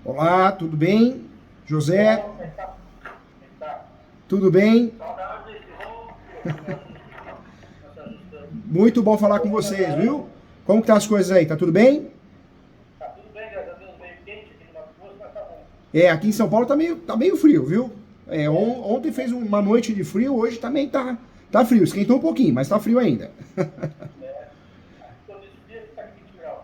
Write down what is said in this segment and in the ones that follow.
Olá, tudo bem? José, tudo bem? Muito bom falar com vocês, viu? Como que tá as coisas aí? Tá tudo bem? Tá tudo bem, graças a Deus, meio quente aqui no Mato Grosso, mas tá bom. Aqui em São Paulo tá meio frio, viu? Ontem fez uma noite de frio, hoje também tá frio. Esquentou um pouquinho, mas tá frio ainda. Aqui quando esfria, fica 20 graus.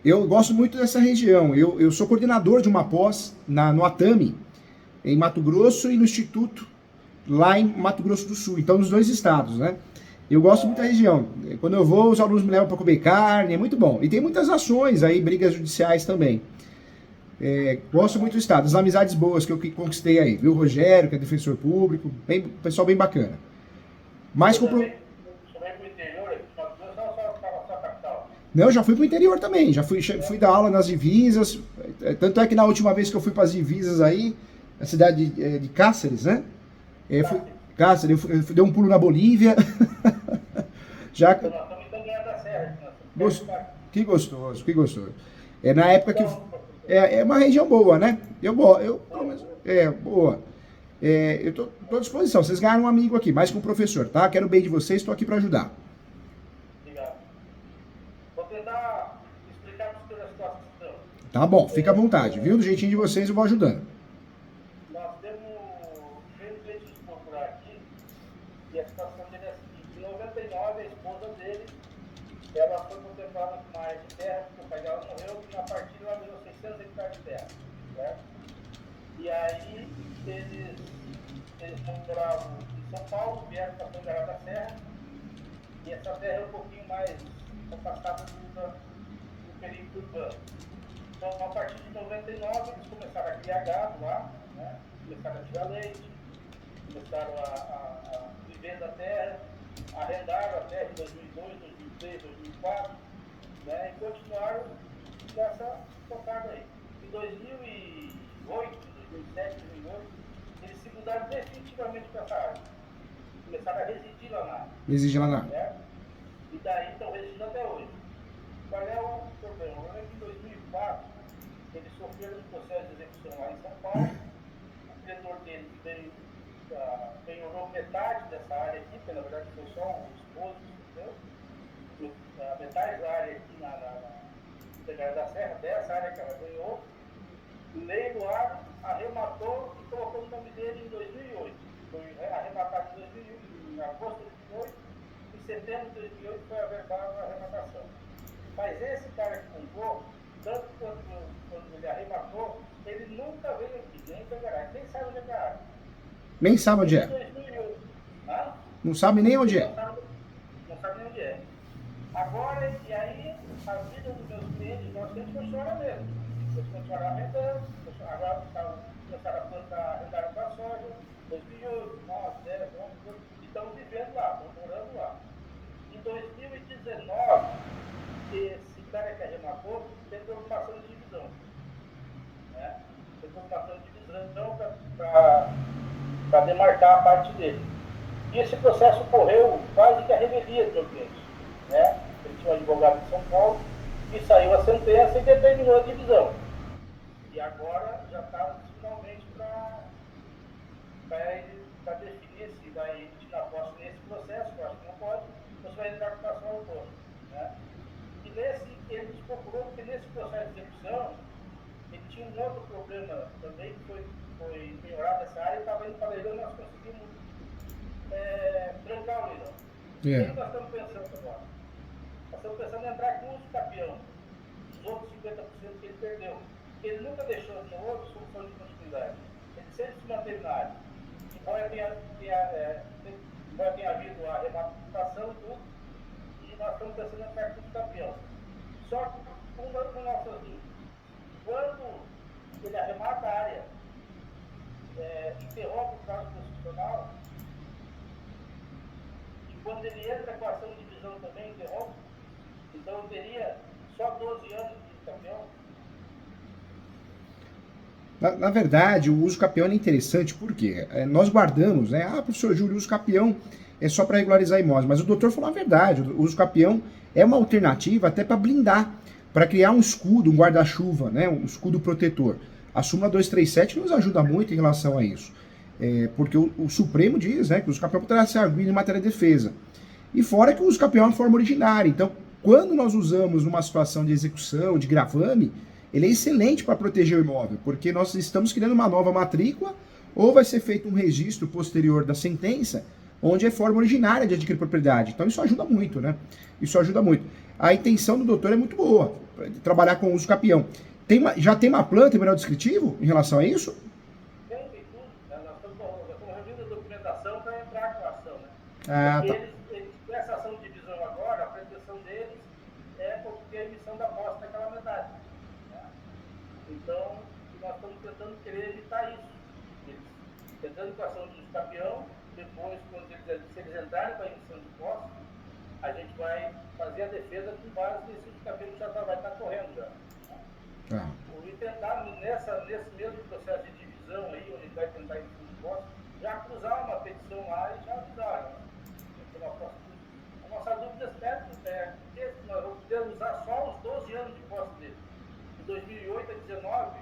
Eu gosto muito dessa região. Eu sou coordenador de uma pós no Atami, em Mato Grosso, e no Instituto, lá em Mato Grosso do Sul. Então, nos dois estados, né? Eu gosto muito da região. Quando eu vou, os alunos me levam para comer carne, é muito bom. E tem muitas ações aí, brigas judiciais também. Gosto muito do estado, as amizades boas que eu conquistei aí, viu? O Rogério, que é defensor público, pessoal bem bacana. Mais Eu compro... também, sou bem pro interior aqui no Mato Grosso, não só capital. Não, já fui pro interior também, já fui dar aula nas divisas, tanto é que na última vez que eu fui para as divisas aí, a cidade de Cáceres, né? Cáceres, dei um pulo na Bolívia, já... Então nós estamos em Tanguera da Serra, aqui, nós estamos Gost... perto de Que gostoso, que gostoso. Na época que... Então, professor, É uma região boa, né? Pelo boa, menos, boa. boa. Eu tô à disposição, vocês ganharam um amigo aqui, mais que um professor, tá? Quero o bem de vocês, estou aqui para ajudar. Obrigado. Vou tentar explicar para você a situação. Tá bom, fica à vontade, viu? Do jeitinho de vocês eu vou ajudando. Nós temos três leitos de procurar aqui, e a situação dele é a seguinte: em 99, a esposa dele, ela foi contemplada com uma área de terra, porque o pai dela morreu, e a partir ela ganhou 600 hectares de terra, certo? E aí eles moravam em São Paulo, vieram para Tangará da Serra, e essa terra é um pouquinho mais afastada do perímetro urbano. Então, a partir de 99, eles começaram a criar gado lá, né? Começaram a tirar leite, começaram a viver da terra, arrendaram a terra em 2002, 2003, 2004, né? E continuaram nessa tocada aí. Em 2008, 2007, 2008, eles se mudaram definitivamente para essa área. Começaram a residir lá na área, Exige lá na... certo? E daí estão residindo até hoje. Qual é o problema? O problema é que em 2004, eles sofreram um processo de execução lá em São Paulo. O credor deles penhorou metade dessa área aqui, porque na verdade foi só um esposo, entendeu? Metade da área aqui na Tangará da Serra, dessa área que ela ganhou, leiloaram, arrematou e colocou o nome dele em 2008. Foi arrematado em 2008, em agosto de 2008, em setembro de 2008 foi averbada a arrematação. Mas esse cara que comprou, tanto quando ele arrematou, ele nunca veio aqui, nem em Tangará, nem sabe onde é a área. Nem sabe onde Desde é. 2008. Hã? Não sabe nem onde Não é. sabe, não sabe nem onde é. Agora, e aí, a vida dos meus clientes, nós temos que continuar mesmo. Eles continuaram arrendando, agora começaram a plantar, arrendaram para a soja, 2008, 9, 10, 11, 12, e estão vivendo lá, estão morando lá. Em 2019, esse cara que arrematou teve preocupação de divisão. Né? Teve preocupação de divisão para demarcar a parte dele. E esse processo correu quase que a revelia do meu cliente. Né? Ele tinha um advogado de São Paulo e saiu a sentença e determinou a divisão. E agora já está finalmente para definir se vai tirar posse nesse processo, que eu acho que não pode, ou se vai entrar com ação autônoma. Né? E ele nos procurou porque nesse processo de execução ele tinha um outro problema também, que foi melhorado essa área, e estava indo para leilão e nós conseguimos trancar o leilão. O que nós estamos pensando agora? Nós estamos pensando em entrar com uso capião, os outros 50% que ele perdeu. Ele nunca deixou de novo solução de continuidade. Ele sempre se manteve na área. Embora tenha havido a arrematação e tudo, e nós estamos pensando em entrar com uso capião. Só que uma das nossas dúvidas, quando ele arremata a área, interrompe o prazo constitucional, e quando ele entra com a ação de divisão também interrompe, então eu teria só 12 anos de campeão. Na verdade, o uso capião é interessante porque nós guardamos, né? Ah, professor Júlio, o uso capião é só para regularizar imóveis. Mas o doutor falou a verdade, o uso capião é uma alternativa até para blindar para criar um escudo, um guarda-chuva, né, um escudo protetor. A súmula 237 nos ajuda muito em relação a isso. Porque o Supremo diz, né, que o uso capião poderá ser arguido em matéria de defesa. E fora que o uso capião é uma forma originária. Então, quando nós usamos numa situação de execução, de gravame, ele é excelente para proteger o imóvel, porque nós estamos criando uma nova matrícula, ou vai ser feito um registro posterior da sentença, onde é forma originária de adquirir propriedade. Então, isso ajuda muito, né? Isso ajuda muito. A intenção do doutor é muito boa, trabalhar com o uso capião. Já tem uma planta em manual descritivo em relação a isso? Tem tudo. Nós estamos reunindo a documentação para entrar com a ação, né? Ah, tá. Essa ação de divisão agora, a pretensão deles é porque a emissão da posse da calamidade. Né? Então, nós estamos tentando querer evitar isso. Tentando com a ação do capião, depois, se eles entrarem com a emissão de posse, a gente vai fazer a defesa com base nesse capião que já vai estar correndo já. Tá. E tentar, nesse mesmo processo de divisão aí, onde vai tentar emissão de posse, já cruzar uma petição lá e já avisar. Né? A nossa dúvida é que nós vamos poder usar só os 12 anos de posse dele. De 2008 a 2019,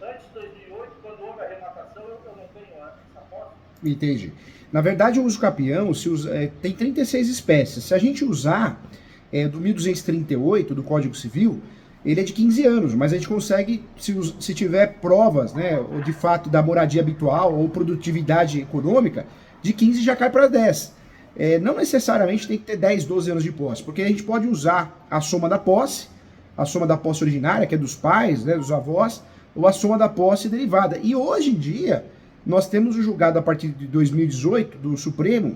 antes de 2008, quando houve a arrematação, eu não tenho essa posse. Entendi. Na verdade, o uso capião tem 36 espécies. Se a gente usar do 1238 do Código Civil, ele é de 15 anos, mas a gente consegue, se tiver provas, né, de fato da moradia habitual ou produtividade econômica, de 15 já cai para 10. Não necessariamente tem que ter 10, 12 anos de posse, porque a gente pode usar a soma da posse originária, que é dos pais, né, dos avós, ou a soma da posse derivada. E hoje em dia, nós temos o julgado a partir de 2018 do Superior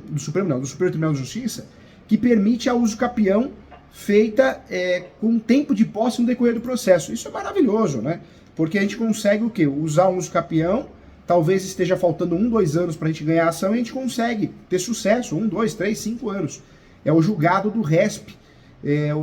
Tribunal de Justiça, que permite a uso capião feita com tempo de posse no decorrer do processo. Isso é maravilhoso, né? Porque a gente consegue o quê? Usar um uso capião, talvez esteja faltando 1, 2 anos para a gente ganhar a ação e a gente consegue ter sucesso, 1, 2, 3, 5 anos. É o julgado do RESP.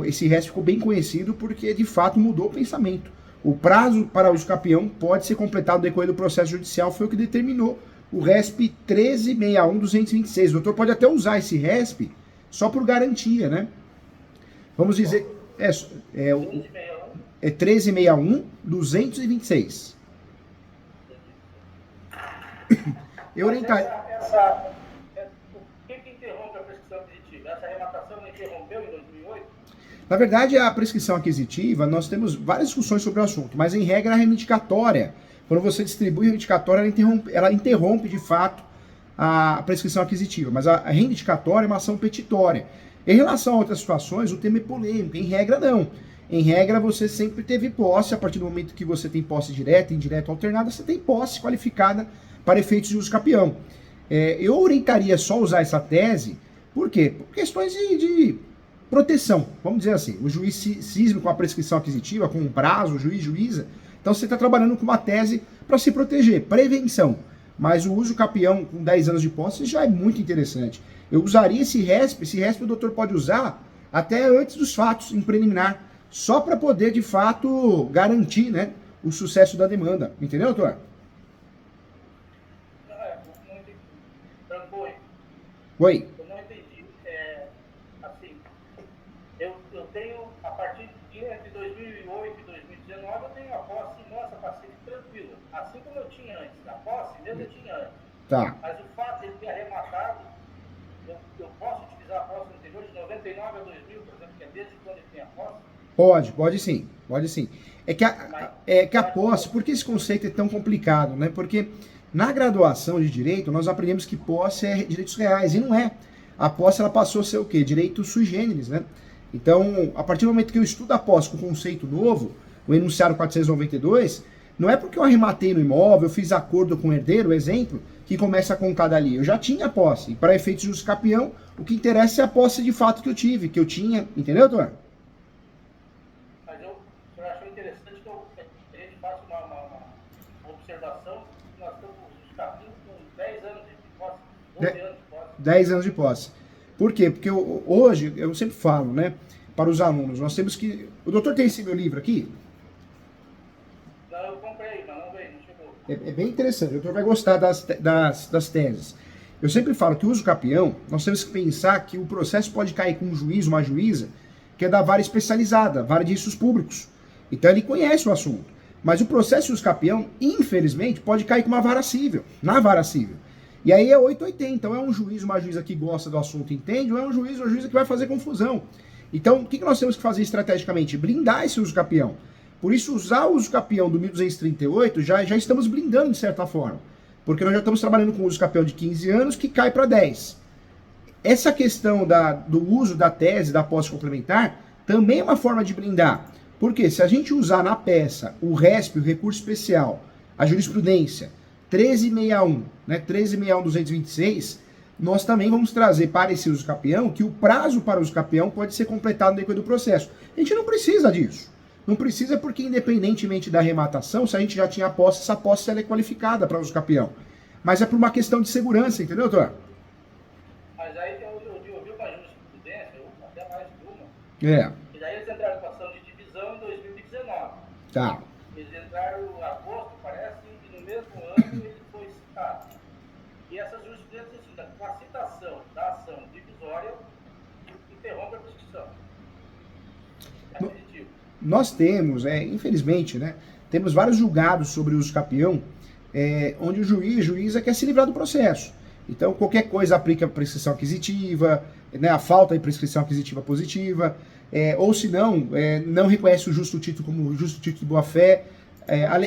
Esse RESP ficou bem conhecido porque, de fato, mudou o pensamento. O prazo para uso capião pode ser completado no decorrer do processo judicial, foi o que determinou o RESP 1361-226. O doutor pode até usar esse RESP só por garantia, né? Vamos dizer, é 1361-226. Eu orientaria. O que interrompe a prescrição aquisitiva? Essa arrematação não interrompeu em 2008? Na verdade, a prescrição aquisitiva, nós temos várias discussões sobre o assunto, mas em regra a reivindicatória, quando você distribui a reivindicatória, ela interrompe de fato a prescrição aquisitiva, mas a reivindicatória é uma ação petitória. Em relação a outras situações, o tema é polêmico, em regra não. Em regra, você sempre teve posse, a partir do momento que você tem posse direta, indireta ou alternada, você tem posse qualificada para efeitos de uso capião. Eu orientaria só usar essa tese, por quê? Por questões de proteção, vamos dizer assim. O juiz cisme com a prescrição aquisitiva, com um prazo, o juíza. Então você está trabalhando com uma tese para se proteger, prevenção. Mas o uso capião com 10 anos de posse já é muito interessante. Eu usaria esse RESP o doutor pode usar até antes dos fatos, em preliminar, só para poder, de fato, garantir, né, o sucesso da demanda. Entendeu, doutor? Não entendi. Tranquilo. Oi. Eu não entendi. Assim, eu tenho, a partir de 2008 e 2019, eu tenho a posse nossa pacífica tranquila. Assim como eu tinha antes. A posse mesmo eu tinha antes. Tá. Mas o fato de ele ter arrematado, eu posso utilizar a posse anterior de 99 a 2000, por exemplo, que é desde quando ele tem a posse? Pode sim. É que a posse, por que esse conceito é tão complicado, né? Porque na graduação de direito, nós aprendemos que posse é direitos reais, e não é. A posse, ela passou a ser o quê? Direito sui generis, né? Então, a partir do momento que eu estudo a posse com conceito novo, o enunciado 492, não é porque eu arrematei no imóvel, eu fiz acordo com o herdeiro, exemplo, que começa a contar dali. Eu já tinha posse. E para efeitos de uso capião, o que interessa é a posse de fato que eu tive, que eu tinha. Entendeu, doutor? Mas eu acho interessante que a gente faça uma observação. Nós estamos os capinhos com 10 anos de posse, 12 anos de posse. 10 anos de posse. Por quê? Porque hoje, eu sempre falo, né, para os alunos, nós temos que... O doutor tem esse meu livro aqui? Não, eu comprei, mas não veio, não chegou. É bem interessante, o doutor vai gostar das teses. Eu sempre falo que o uso capião, nós temos que pensar que o processo pode cair com um juiz, uma juíza, que é da vara especializada, vara de riscos públicos. Então ele conhece o assunto. Mas o processo de usucapião, infelizmente, pode cair com uma vara civil, na vara civil. E aí é 880. Então é um juiz, uma juíza que gosta do assunto, entende, ou é um juiz, uma juíza que vai fazer confusão. Então, o que nós temos que fazer estrategicamente? Blindar esse usucapião. Por isso, usar o usucapião do 1238, já estamos blindando de certa forma. Porque nós já estamos trabalhando com o usucapião de 15 anos que cai para 10. Essa questão do uso da tese, da posse complementar, também é uma forma de blindar. Porque se a gente usar na peça o RESP, o recurso especial, a jurisprudência 1361, né, 1361-226, nós também vamos trazer para esse usucapião que o prazo para o usucapião pode ser completado no decorrer do processo. A gente não precisa disso. Não precisa porque, independentemente da arrematação, se a gente já tinha a posse, essa posse ela é qualificada para o usucapião. Mas é por uma questão de segurança, entendeu, doutor? Mas aí eu vi uma jurisprudência, até mais de uma. É. E daí eles entraram com ação de divisão em 2019. Tá. Eles entraram em agosto, parece, e no mesmo ano ele foi citado. E essas jurisprudências, assim, com a citação da ação divisória, interrompe a prescrição. É positivo. Nós temos, infelizmente, né, temos vários julgados sobre o usucapião, onde o juiz quer se livrar do processo. Então, qualquer coisa aplica a prescrição aquisitiva, né, a falta de prescrição aquisitiva positiva, ou se não, não reconhece o justo título como justo título de boa-fé,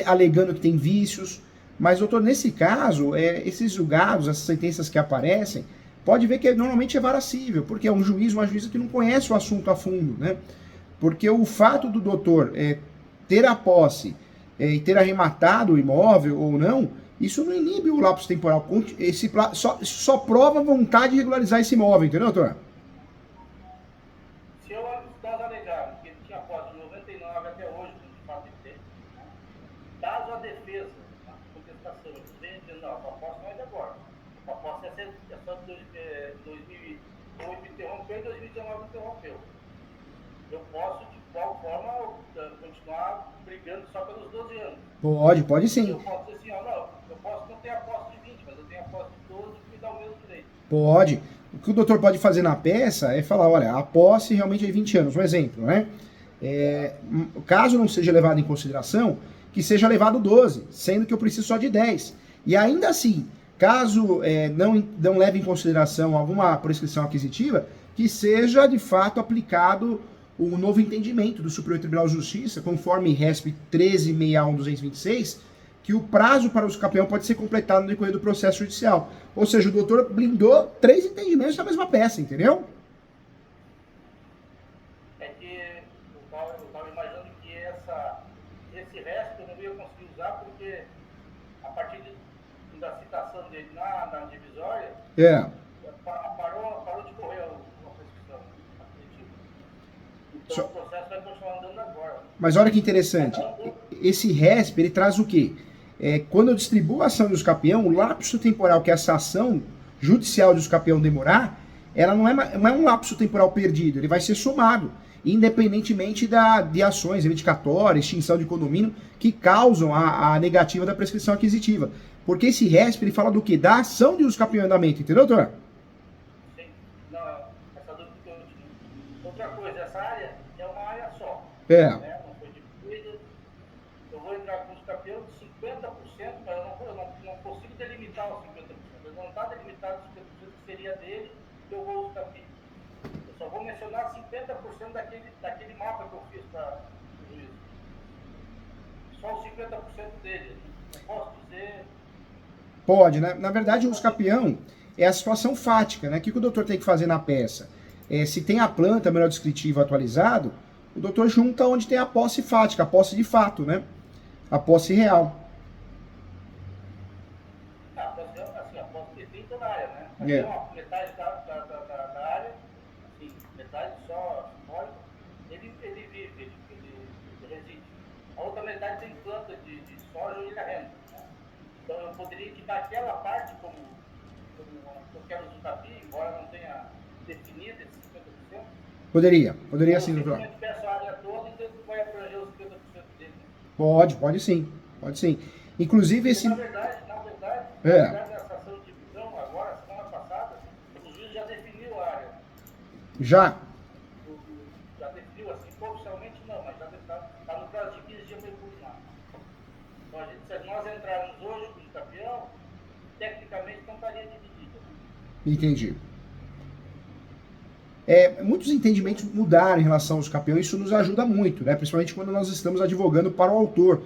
alegando que tem vícios. Mas, doutor, nesse caso, esses julgados, essas sentenças que aparecem, pode ver que normalmente é vara civil, porque é um juiz, uma juíza que não conhece o assunto a fundo, né? Porque o fato do doutor ter a posse e ter arrematado o imóvel ou não, isso não inibe o lapso temporal. Só prova a vontade de regularizar esse imóvel, entendeu, doutor? Se nós alegarmos que ele tinha posse de 99 até hoje, como de fato ele tem, caso a defesa, a contestação, venha dizendo, não, a posse não é de agora. A posse é só de 2008 interrompeu e 2019 interrompeu. Eu posso, de qual forma, continuar brigando só pelos 12 anos. Pode sim. Eu posso dizer assim, não, eu posso não ter a posse de 20, mas eu tenho a posse de 12 que me dá o mesmo direito. Pode. O que o doutor pode fazer na peça é falar, olha, a posse realmente é de 20 anos, um exemplo, né? Caso não seja levado em consideração, que seja levado 12, sendo que eu preciso só de 10. E ainda assim, caso não leve em consideração alguma prescrição aquisitiva, que seja de fato aplicado o novo entendimento do Superior Tribunal de Justiça, conforme RESP 1361-226, que o prazo para o usucapião pode ser completado no decorrer do processo judicial. Ou seja, o doutor blindou 3 entendimentos da mesma peça, entendeu? É que eu estava imaginando que esse RESP eu não ia conseguir usar porque a partir da citação dele na divisória, parou de correr a prescrição aquisitiva. Então o processo vai continuar andando agora. Mas olha que interessante, esse RESP, ele traz o quê? Quando eu distribuo a ação de usucapião, o lapso temporal que essa ação judicial de usucapião demorar, ela não é um lapso temporal perdido, ele vai ser somado, independentemente de ações reivindicatórias, extinção de condomínio, que causam a negativa da prescrição aquisitiva. Porque esse RESP, ele fala do quê? Da ação de usucapião em andamento, entendeu, doutor? Sim, não, essa dúvida que eu tinha. Outra coisa, essa área é uma área só. Né? Não foi dividida. Eu vou entrar com os usucapião de 50%, mas eu não consigo delimitar os 50%. Ele não está delimitado os 50% que seria dele, que eu vou usucapião. Eu só vou mencionar 50% daquele mapa que eu fiz para o juiz. Só os 50% dele. Não posso dizer... Pode, né? Na verdade, o usucapião é a situação fática, né? O que o doutor tem que fazer na peça? Se tem a planta, melhor descritivo atualizado, o doutor junta onde tem a posse fática, a posse de fato, né? A posse real. Assim, a posse tem toda a área, né? Mas tem uma metade da área, assim, metade só mora, ele vive, ele reside. A outra metade tem planta de soja e ele arrenda. Então eu poderia quitar aquela parte como eu quero usucapião, embora não tenha definido esses 50%. Poderia sim, doutor. Eu peço a área toda e então vai abranger os 50% dele. Pode sim. Inclusive esse... Na verdade, nessa ação de divisão, agora, semana passada, o juiz já definiu a área. Já? Já definiu. Se nós entrarmos hoje com o campeão, tecnicamente não estaria dividido. Entendi. Muitos entendimentos mudaram em relação aos campeões, isso nos ajuda muito, né? Principalmente quando nós estamos advogando para o autor.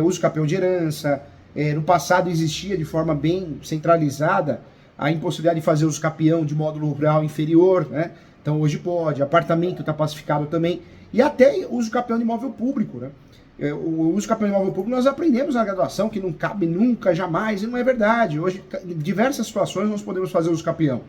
Uso campeão de herança, no passado existia de forma bem centralizada a impossibilidade de fazer uso campeão de módulo rural inferior, né? Então hoje pode, apartamento está pacificado também, e até uso campeão de imóvel público, né? O uso campeão de imóvel público nós aprendemos na graduação que não cabe nunca, jamais, e não é verdade. Hoje, em diversas situações, nós podemos fazer uso campeão.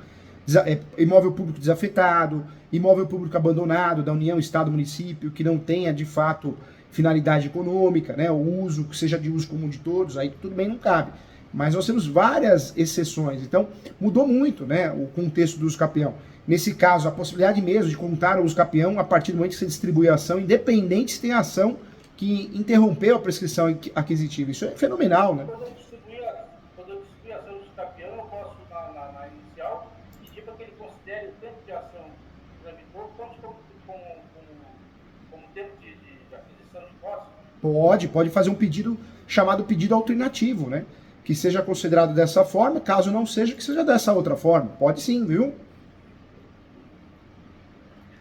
Imóvel público desafetado, imóvel público abandonado da União, Estado, Município, que não tenha de fato finalidade econômica, né, o uso, que seja de uso comum de todos, aí tudo bem, não cabe. Mas nós temos várias exceções, então mudou muito, né, o contexto do uso campeão. Nesse caso, a possibilidade mesmo de contar o uso campeão a partir do momento que você distribui a ação, independente se tem ação que interrompeu a prescrição aquisitiva. Isso é fenomenal, né? Quando eu distribuir a ação de campeão, eu posso, na inicial, pedir para que ele considere o tempo de ação tramitou como tempo de aquisição de posse? Pode fazer um pedido chamado pedido alternativo, né? Que seja considerado dessa forma, caso não seja, que seja dessa outra forma. Pode sim, viu?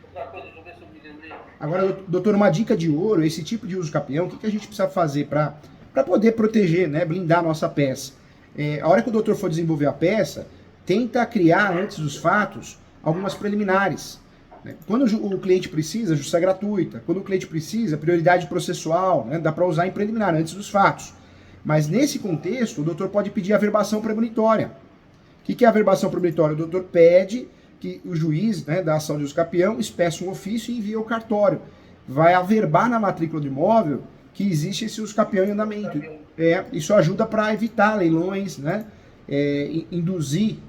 Outra coisa, deixa eu ver se eu me lembrei. Agora, doutor, uma dica de ouro, esse tipo de uso campeão, o que a gente precisa fazer para poder proteger, né, blindar a nossa peça? A hora que o doutor for desenvolver a peça, tenta criar, antes dos fatos, algumas preliminares. Né? Quando o cliente precisa, justiça gratuita. Quando o cliente precisa, prioridade processual, né? Dá para usar em preliminar, antes dos fatos. Mas nesse contexto, o doutor pode pedir a averbação premonitória. O que é a averbação premonitória? O doutor pede que o juiz, né, da ação de uso campeão espeça um ofício e envia ao cartório. Vai averbar na matrícula do imóvel que existe esse uso campeão em andamento. Isso ajuda para evitar leilões, né, induzir,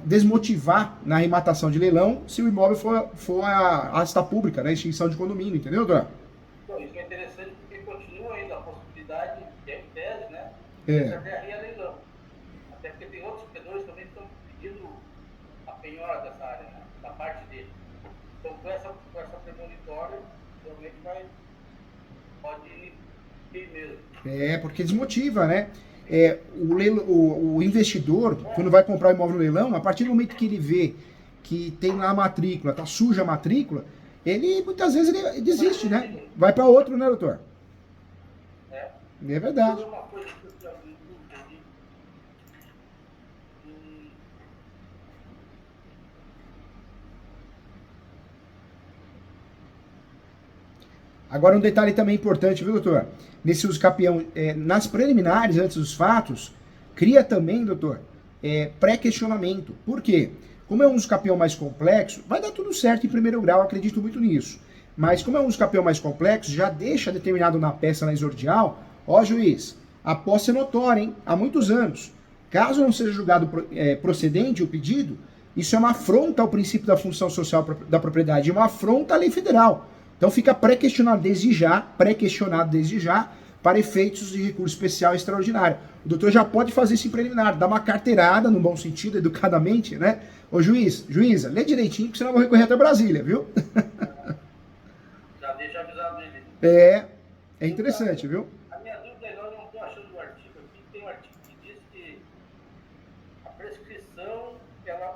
desmotivar na arrematação de leilão se o imóvel for a asta pública, né, extinção de condomínio, entendeu, doutor? Isso é interessante porque continua ainda a possibilidade, que é em tese, né, É. de até a leilão. Até porque tem outros credores também que estão pedindo a penhora dessa área, né, da parte dele. Então, com essa premonitória, realmente pode ir mesmo. Porque desmotiva, né? O investidor, quando vai comprar o imóvel no leilão, a partir do momento que ele vê que tem lá a matrícula, tá suja a matrícula, ele muitas vezes ele desiste, né? Vai para outro, né, doutor? É verdade. Uma coisa que eu já vi ali. Agora um detalhe também importante, viu, doutor? Nesse uso campeão, nas preliminares, antes dos fatos, cria também, doutor, pré-questionamento. Por quê? Como é um uso campeão mais complexo, vai dar tudo certo em primeiro grau, acredito muito nisso. Mas como é um uso campeão mais complexo, já deixa determinado na peça, na exordial, ó juiz, a posse é notória, hein? Há muitos anos. Caso não seja julgado procedente o pedido, isso é uma afronta ao princípio da função social da propriedade, é uma afronta à lei federal. Então fica pré-questionado desde já, para efeitos de recurso especial e extraordinário. O doutor já pode fazer isso em preliminar, dar uma carteirada, no bom sentido, educadamente, né? Ô juíza, lê direitinho, porque senão eu vou recorrer até Brasília, viu? Já deixa avisado ele. É interessante, viu? A minha dúvida é, eu não estou achando o artigo aqui, tem um artigo que diz que a prescrição, ela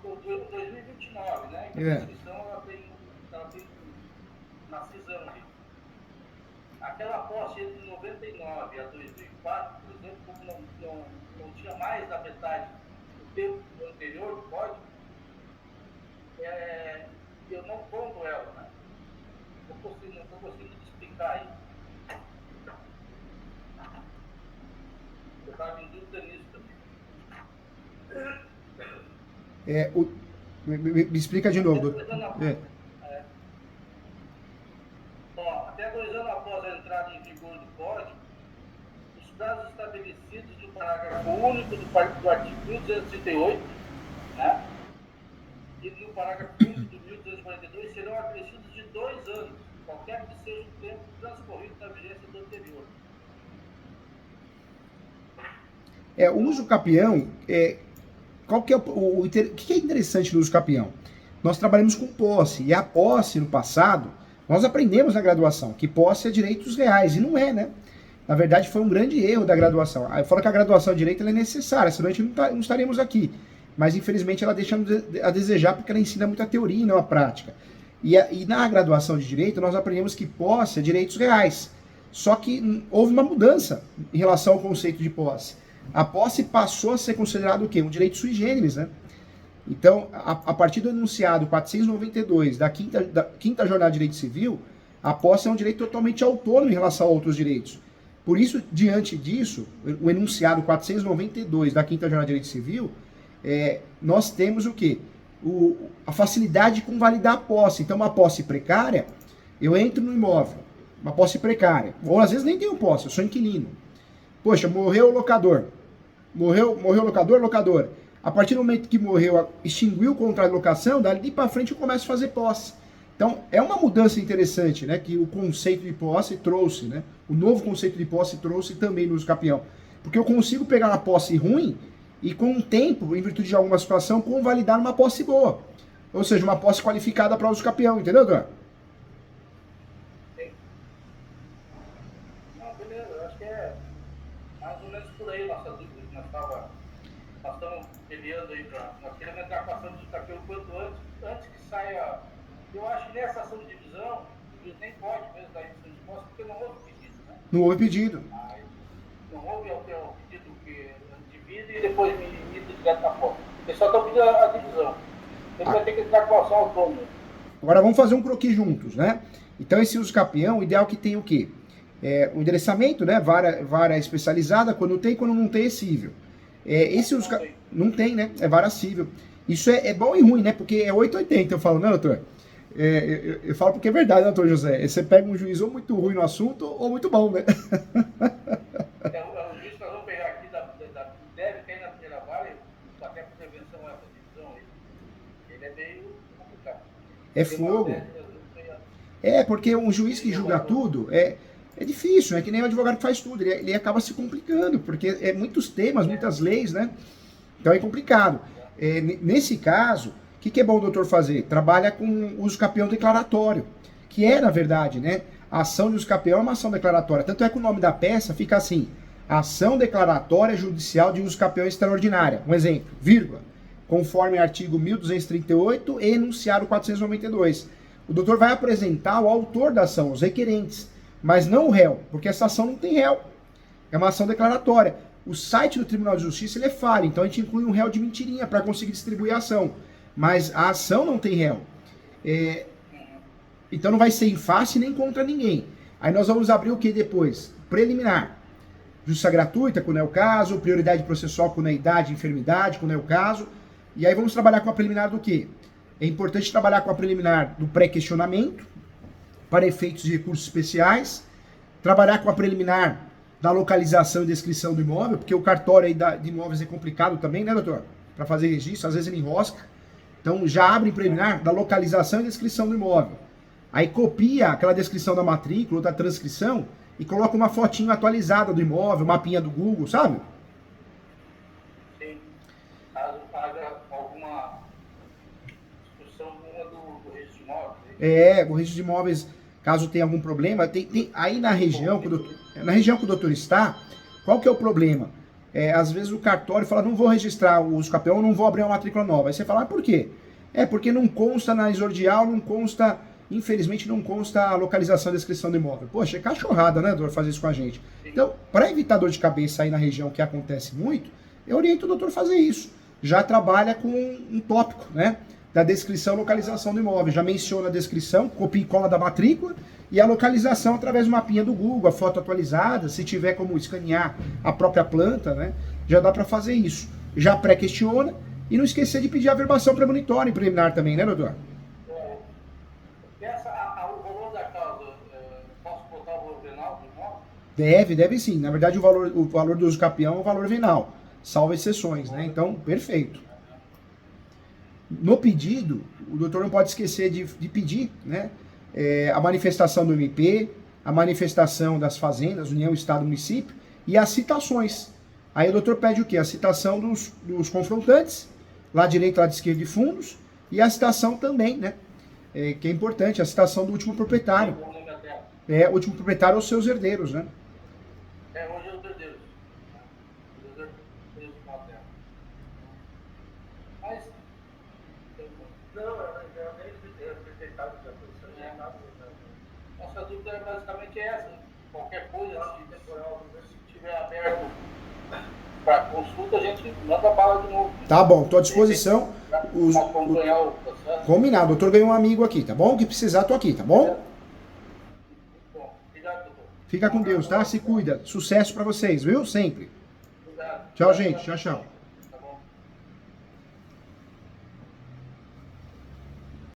ficou em 2029, né? A prescrição, ela tem na cisão ali. Aquela posse entre 99 a 2004, por exemplo, como não tinha mais da metade do tempo anterior do código, eu não compro ela, né? Não estou conseguindo explicar isso. Eu estava em dúvida nisso também. Me explica de novo, doutor. Até 2 anos após a entrada em vigor do Código, os prazos estabelecidos no parágrafo único do artigo 1238, né, e no parágrafo único do 1242 serão acrescidos de 2 anos, qualquer que seja o tempo transcorrido na vigência do anterior. O uso campeão, qual que é o que é interessante no uso campeão? Nós trabalhamos com posse, e a posse no passado, nós aprendemos na graduação que posse é direitos reais, e não é, né? Na verdade, foi um grande erro da graduação. Eu falo que a graduação de Direito ela é necessária, senão a gente não estaríamos aqui. Mas, infelizmente, ela deixa a desejar porque ela ensina muita teoria e não a prática. E na graduação de Direito, nós aprendemos que posse é direitos reais. Só que houve uma mudança em relação ao conceito de posse. A posse passou a ser considerado o quê? Um direito sui generis, né? Então, a partir do enunciado 492 da quinta Jornada de Direito Civil, a posse é um direito totalmente autônomo em relação a outros direitos. Por isso, diante disso, o enunciado 492 da quinta Jornada de Direito Civil, nós temos o quê? A facilidade de convalidar a posse. Então, uma posse precária, eu entro no imóvel, uma posse precária, ou às vezes nem tenho posse, eu sou inquilino. Poxa, morreu o locador. Morreu o locador. A partir do momento que morreu, extinguiu o contrato de locação, dali para frente eu começo a fazer posse. Então, é uma mudança interessante, né, que o conceito de posse trouxe, né? O novo conceito de posse trouxe também no uso capião. Porque eu consigo pegar uma posse ruim e com o tempo, em virtude de alguma situação, convalidar uma posse boa. Ou seja, uma posse qualificada para uso capião, entendeu, Dor? Nós queremos entrar com a ação de capião quanto antes que saia. Eu acho que nessa ação de divisão, o juiz nem pode mesmo dar edição de posse, porque não houve pedido, né? Não houve pedido. Não houve o pedido que divide e depois me direto na posse. Eles só estão pedindo a divisão. Ele vai ter que entrar com a ação autônoma. Agora vamos fazer um croquis juntos, né? Então esse uso capião, o ideal que tem o quê? O endereçamento, né? Vara especializada, quando não tem, é cível. Esse uso não tem, né? É vara cível. Isso é bom e ruim, né? Porque é 880, eu falo, né, doutor? Eu falo porque é verdade, né, doutor José? Você pega um juiz ou muito ruim no assunto ou muito bom, né? O juiz que nós vamos pegar aqui, deve ter na primeira vara, até por prevenção a essa divisão, ele é meio complicado. É fogo. Porque um juiz que julga tudo é difícil, é que nem o advogado que faz tudo, ele acaba se complicando, porque é muitos temas, muitas leis, né? Então é complicado. Nesse caso, o que é bom o doutor fazer? Trabalha com uso capião declaratório, que na verdade, né? A ação de uso capião é uma ação declaratória. Tanto é que o nome da peça fica assim: ação declaratória judicial de uso capião extraordinária. Um exemplo, vírgula, conforme artigo 1238 e enunciado 492. O doutor vai apresentar o autor da ação, os requerentes, mas não o réu, porque essa ação não tem réu. É uma ação declaratória. O site do Tribunal de Justiça ele é falho, então a gente inclui um réu de mentirinha para conseguir distribuir a ação. Mas a ação não tem réu. Então não vai ser em face nem contra ninguém. Aí nós vamos abrir o que depois? Preliminar. Justiça gratuita, quando é o caso. Prioridade processual, quando é idade, enfermidade, quando é o caso. E aí vamos trabalhar com a preliminar do quê? É importante trabalhar com a preliminar do pré-questionamento, para efeitos de recursos especiais. Trabalhar com a preliminar da localização e descrição do imóvel, porque o cartório aí de imóveis é complicado também, né, doutor? Para fazer registro, às vezes ele enrosca. Então já abre em preliminar da localização e descrição do imóvel. Aí copia aquela descrição da matrícula ou da transcrição e coloca uma fotinho atualizada do imóvel, mapinha do Google, sabe? Sim. Caso haja alguma discussão do registro de imóveis. O registro de imóveis, caso tenha algum problema, tem aí na região que o doutor está, qual que é o problema? Às vezes o cartório fala, não vou registrar o uso capião, não vou abrir uma matrícula nova. Aí você fala, por quê? Porque não consta na exordial, infelizmente não consta a localização e descrição do imóvel. Poxa, é cachorrada, né, doutor, fazer isso com a gente. Então, para evitar dor de cabeça aí na região, que acontece muito, eu oriento o doutor a fazer isso. Já trabalha com um tópico, né, da descrição e localização do imóvel. Já menciona a descrição, copia e cola da matrícula, e a localização através do mapinha do Google, a foto atualizada, se tiver como escanear a própria planta, né, já dá para fazer isso. Já pré-questiona e não esquecer de pedir a averbação premonitória em preliminar também, né, doutor? O valor da causa, posso botar o valor venal do imóvel? Deve sim. Na verdade, o valor do uso capião é o valor venal, salvo exceções, né? Então, perfeito. No pedido, o doutor não pode esquecer de pedir, né? A manifestação do MP, a manifestação das fazendas, União, Estado, Município, e as citações. Aí o doutor pede o quê? A citação dos confrontantes, lá direito, lá de esquerda de fundos, e a citação também, né? Que é importante, a citação do último proprietário. O último proprietário ou seus herdeiros, né? Não, eu nem tentado já posição. Nossa dúvida basicamente é essa. Qualquer coisa, se tiver aberto para consulta, a gente manda bala de novo. Tá bom, tô à disposição. Acompanhar o processo. Combinado, o doutor ganhou um amigo aqui, tá bom? Que precisar, tô aqui, tá bom? Bom, obrigado, doutor. Fica com Deus, tá? Se cuida. Sucesso pra vocês, viu? Sempre. Obrigado. Tchau, gente. Tchau, tchau.